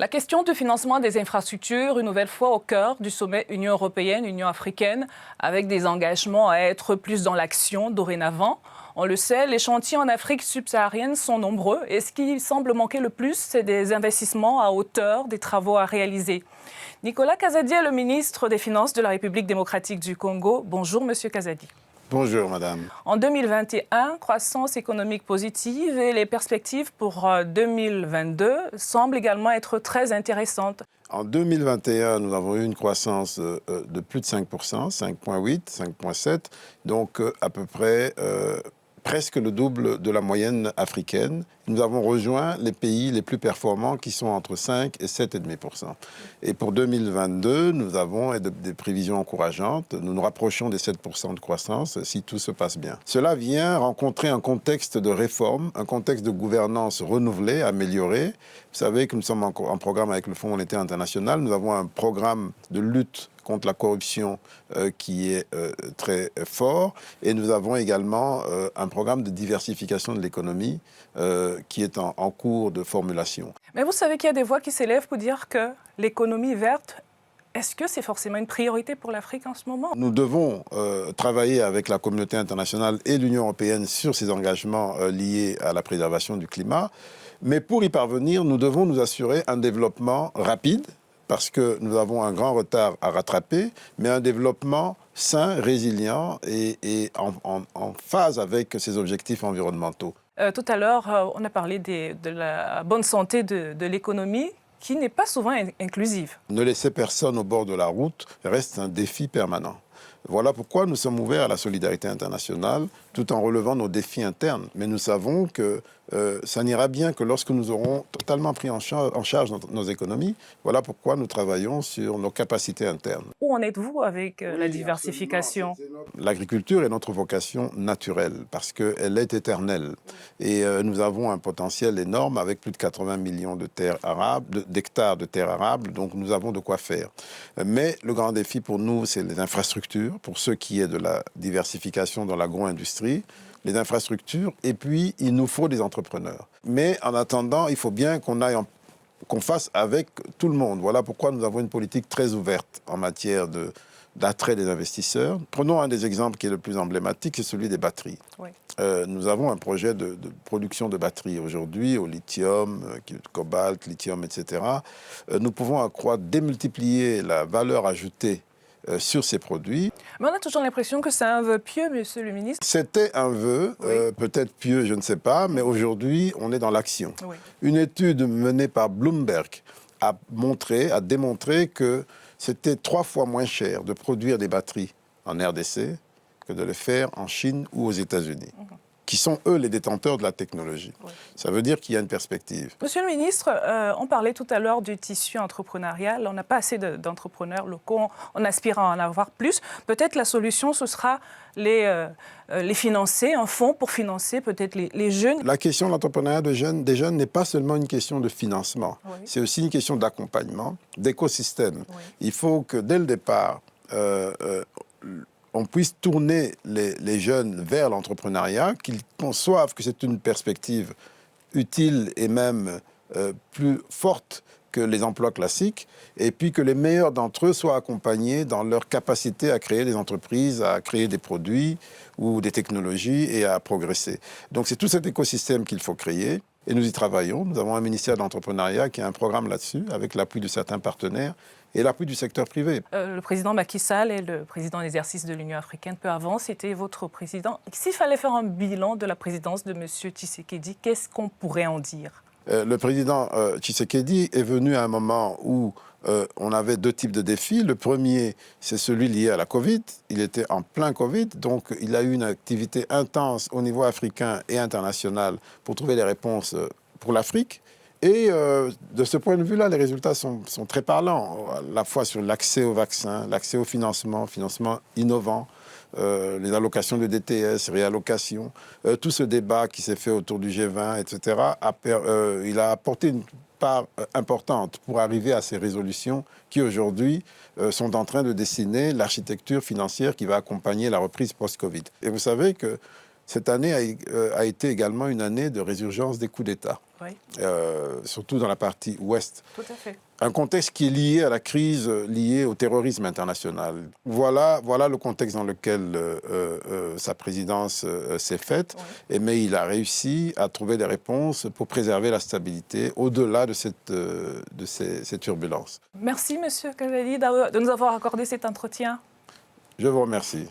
La question du financement des infrastructures, une nouvelle fois au cœur du sommet Union européenne-Union africaine, avec des engagements à être plus dans l'action dorénavant. On le sait, les chantiers en Afrique subsaharienne sont nombreux et ce qui semble manquer le plus, c'est des investissements à hauteur des travaux à réaliser. Nicolas Kazadi est le ministre des Finances de la République démocratique du Congo. Bonjour, Monsieur Kazadi. Bonjour, madame. En 2021, croissance économique positive et les perspectives pour 2022 semblent également être très intéressantes. En 2021, nous avons eu une croissance de plus de 5%, 5,8, 5,7, donc à peu près presque le double de la moyenne africaine. Nous avons rejoint les pays les plus performants qui sont entre 5 et 7,5%. Et pour 2022, nous avons des prévisions encourageantes. Nous nous rapprochons des 7% de croissance si tout se passe bien. Cela vient rencontrer un contexte de réforme, un contexte de gouvernance renouvelée, améliorée. Vous savez que nous sommes en programme avec le Fonds monétaire international. Nous avons un programme de lutte contre la corruption qui est très fort. Et nous avons également un programme de diversification de l'économie qui est en cours de formulation. Mais vous savez qu'il y a des voix qui s'élèvent pour dire que l'économie verte, est-ce que c'est forcément une priorité pour l'Afrique en ce moment? Nous devons travailler avec la communauté internationale et l'Union européenne sur ces engagements liés à la préservation du climat. Mais pour y parvenir, nous devons nous assurer un développement rapide, parce que nous avons un grand retard à rattraper, mais un développement sain, résilient et en phase avec ces objectifs environnementaux. Tout à l'heure, on a parlé de la bonne santé de l'économie, qui n'est pas souvent inclusive. Ne laisser personne au bord de la route reste un défi permanent. Voilà pourquoi nous sommes ouverts à la solidarité internationale, tout en relevant nos défis internes. Mais nous savons que ça n'ira bien que lorsque nous aurons totalement pris en charge nos économies. Voilà pourquoi nous travaillons sur nos capacités internes. Où en êtes-vous avec la diversification? L'agriculture est notre vocation naturelle, parce qu'elle est éternelle. Et nous avons un potentiel énorme avec plus de 80 millions d'hectares de terres arables, donc nous avons de quoi faire. Mais le grand défi pour nous, c'est les infrastructures, pour ce qui est de la diversification dans l'agro-industrie, les infrastructures, et puis il nous faut des entrepreneurs. Mais en attendant, il faut bien qu'on fasse avec tout le monde. Voilà pourquoi nous avons une politique très ouverte en matière d'attrait des investisseurs. Prenons un des exemples qui est le plus emblématique, c'est celui des batteries. Oui. Nous avons un projet de production de batteries aujourd'hui au lithium, cobalt, lithium, etc. Nous pouvons accroître, démultiplier la valeur ajoutée sur ces produits. Mais on a toujours l'impression que c'est un vœu pieux, monsieur le ministre. C'était un vœu, oui. Peut-être pieux, je ne sais pas, mais aujourd'hui, on est dans l'action. Oui. Une étude menée par Bloomberg a démontré que c'était 3 fois moins cher de produire des batteries en RDC que de le faire en Chine ou aux États-Unis, qui sont, eux, les détenteurs de la technologie. Oui. Ça veut dire qu'il y a une perspective. Monsieur le ministre, on parlait tout à l'heure du tissu entrepreneurial. On n'a pas assez d'entrepreneurs locaux. On aspire à en avoir plus. Peut-être la solution, ce sera les financer, un fonds pour financer peut-être les jeunes. La question de l'entrepreneuriat des jeunes n'est pas seulement une question de financement. Oui. C'est aussi une question d'accompagnement, d'écosystème. Oui. Il faut que, dès le départ, on puisse tourner les jeunes vers l'entrepreneuriat, qu'ils conçoivent que c'est une perspective utile et même plus forte que les emplois classiques, et puis que les meilleurs d'entre eux soient accompagnés dans leur capacité à créer des entreprises, à créer des produits ou des technologies et à progresser. Donc c'est tout cet écosystème qu'il faut créer, et nous y travaillons. Nous avons un ministère de l'entrepreneuriat qui a un programme là-dessus, avec l'appui de certains partenaires, et l'appui du secteur privé. Le président Macky Sall est le président en exercice de l'Union africaine. Peu avant, c'était votre président. S'il fallait faire un bilan de la présidence de M. Tshisekedi, qu'est-ce qu'on pourrait en dire? Le président Tshisekedi est venu à un moment où on avait 2 types de défis. Le premier, c'est celui lié à la Covid. Il était en plein Covid, donc il a eu une activité intense au niveau africain et international pour trouver des réponses pour l'Afrique. Et de ce point de vue-là, les résultats sont très parlants, à la fois sur l'accès aux vaccins, l'accès au financement innovant, les allocations de DTS, réallocations, tout ce débat qui s'est fait autour du G20, etc., il a apporté une part importante pour arriver à ces résolutions qui, aujourd'hui, sont en train de dessiner l'architecture financière qui va accompagner la reprise post-Covid. Et vous savez que Cette année a été également une année de résurgence des coups d'État, Oui, surtout dans la partie ouest. tout à fait. Un contexte qui est lié à la crise liée au terrorisme international. Voilà le contexte dans lequel sa présidence s'est faite. Oui. Mais il a réussi à trouver des réponses pour préserver la stabilité au-delà de ces turbulences. Merci, Monsieur Cavalli, de nous avoir accordé cet entretien. Je vous remercie.